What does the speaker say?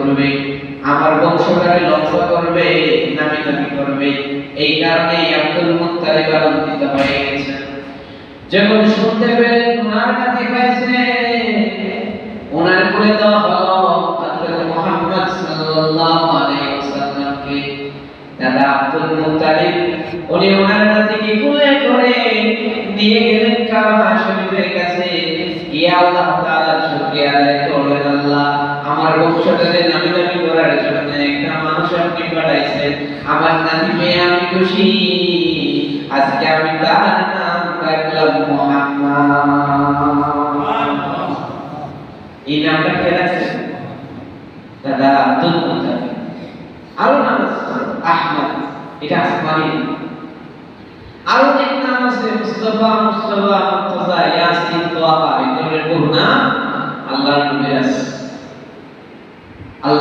করবে, আমার বংশধরে লক্ষ্য করবে, নামি দামি করবে। এই কারণে আব্দুল মুত্তালিব আনন্দিত হয়ে গেছেন। যখন শুনতে পেলেন ওনার নাতি হয়েছে, ওনার কোলে দেওয়া হলো হযরত মুহাম্মদ সাল্লাল্লাহু আলাইহি ওয়াসাল্লামকে। দাদা আব্দুল মুত্তালিব উনি ওনার নাতিকে কোলে করে নিয়ে গেলেন কাবা শরীফের কাছে। ইয়া আল্লাহ তাআলার শুকরিয়া আদায় করলেন, আল্লাহ আমার বংশধরে নামি দামি করার জন্য একটা মানুষ আপনি পাঠাইছেন, আমার নাতি পেয়ে আমি খুশি। আজকে আমি তার নাম রাখলাম মুহাম্মদ। এই নামটা কে রাখছেন? দাদা আব্দুল মুত্তালিব। আরো নাম আছে আহমদ, এটা আসমানি। আরো এক নাম আছে মুস্তাফা, মুর্তজা, ইয়াসিন, তোহা, এই ধরনের বহু নাম আল্লাহর নবীর আছে।